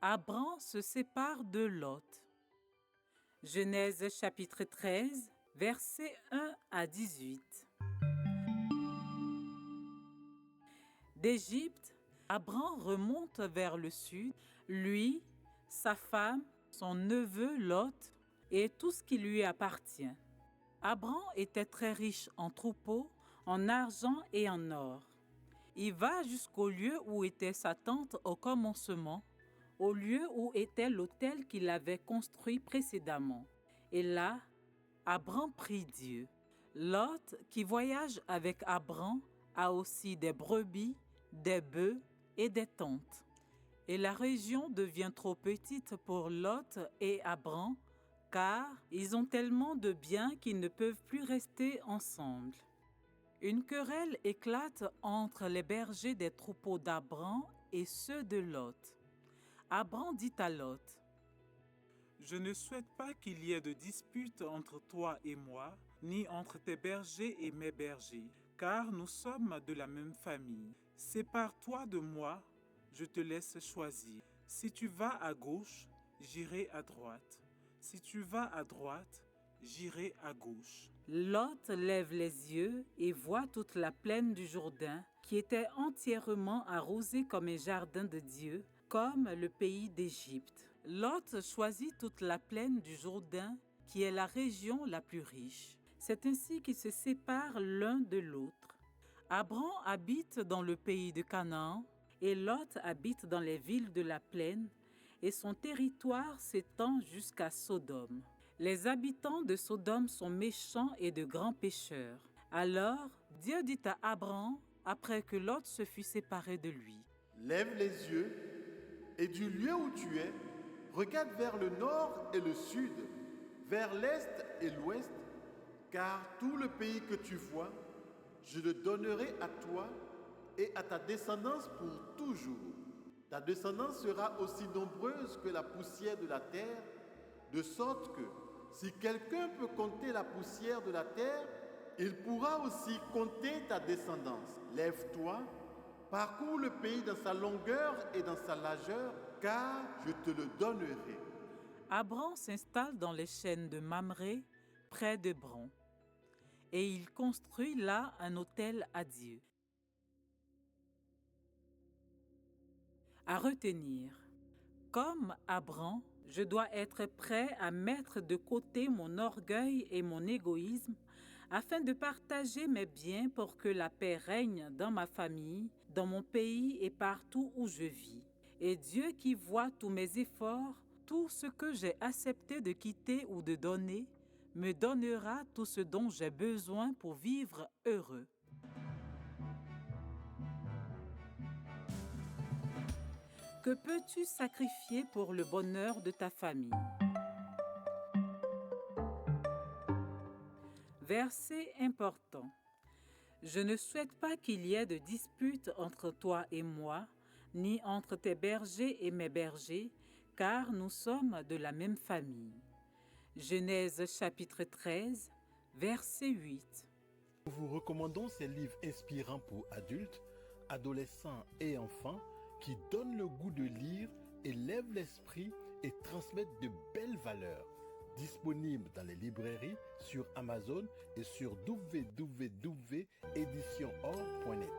Abram se sépare de Lot. Genèse chapitre 13, versets 1 à 18. D'Égypte, Abram remonte vers le sud, lui, sa femme, son neveu Lot et tout ce qui lui appartient. Abram était très riche en troupeaux, en argent et en or. Il va jusqu'au lieu où était sa tente au commencement, au lieu où était l'autel qu'il avait construit précédemment. Et là, Abram prie Dieu. Lot, qui voyage avec Abram, a aussi des brebis, des bœufs et des tentes. Et la région devient trop petite pour Lot et Abram, car ils ont tellement de biens qu'ils ne peuvent plus rester ensemble. Une querelle éclate entre les bergers des troupeaux d'Abram et ceux de Lot. Abram dit à Lot: « Je ne souhaite pas qu'il y ait de dispute entre toi et moi, ni entre tes bergers et mes bergers, car nous sommes de la même famille. Sépare-toi de moi, je te laisse choisir. Si tu vas à gauche, j'irai à droite. Si tu vas à droite, j'irai à gauche. » Lot lève les yeux et voit toute la plaine du Jourdain, qui était entièrement arrosée comme un jardin de Dieu, comme le pays d'Égypte. Lot choisit toute la plaine du Jourdain, qui est la région la plus riche. C'est ainsi qu'ils se séparent l'un de l'autre. Abram habite dans le pays de Canaan, et Lot habite dans les villes de la plaine, et son territoire s'étend jusqu'à Sodome. Les habitants de Sodome sont méchants et de grands pécheurs. Alors, Dieu dit à Abram, après que Lot se fut séparé de lui: « Lève les yeux et du lieu où tu es, regarde vers le nord et le sud, vers l'est et l'ouest, car tout le pays que tu vois, je le donnerai à toi et à ta descendance pour toujours. Ta descendance sera aussi nombreuse que la poussière de la terre, de sorte que si quelqu'un peut compter la poussière de la terre, il pourra aussi compter ta descendance. Lève-toi, parcours le pays dans sa longueur et dans sa largeur, car je te le donnerai. » Abram s'installe dans les chênes de Mamré, près d'Hébron, et il construit là un autel à Dieu. À retenir: comme Abram, je dois être prêt à mettre de côté mon orgueil et mon égoïsme afin de partager mes biens pour que la paix règne dans ma famille, dans mon pays et partout où je vis. Et Dieu qui voit tous mes efforts, tout ce que j'ai accepté de quitter ou de donner, me donnera tout ce dont j'ai besoin pour vivre heureux. Que peux-tu sacrifier pour le bonheur de ta famille? Verset important. Je ne souhaite pas qu'il y ait de dispute entre toi et moi, ni entre tes bergers et mes bergers, car nous sommes de la même famille. Genèse chapitre 13, verset 8. Nous vous recommandons ces livres inspirants pour adultes, adolescents et enfants qui donnent le goût de lire, élèvent l'esprit et transmettent de belles valeurs. Disponibles dans les librairies, sur Amazon et sur www.editionor.net.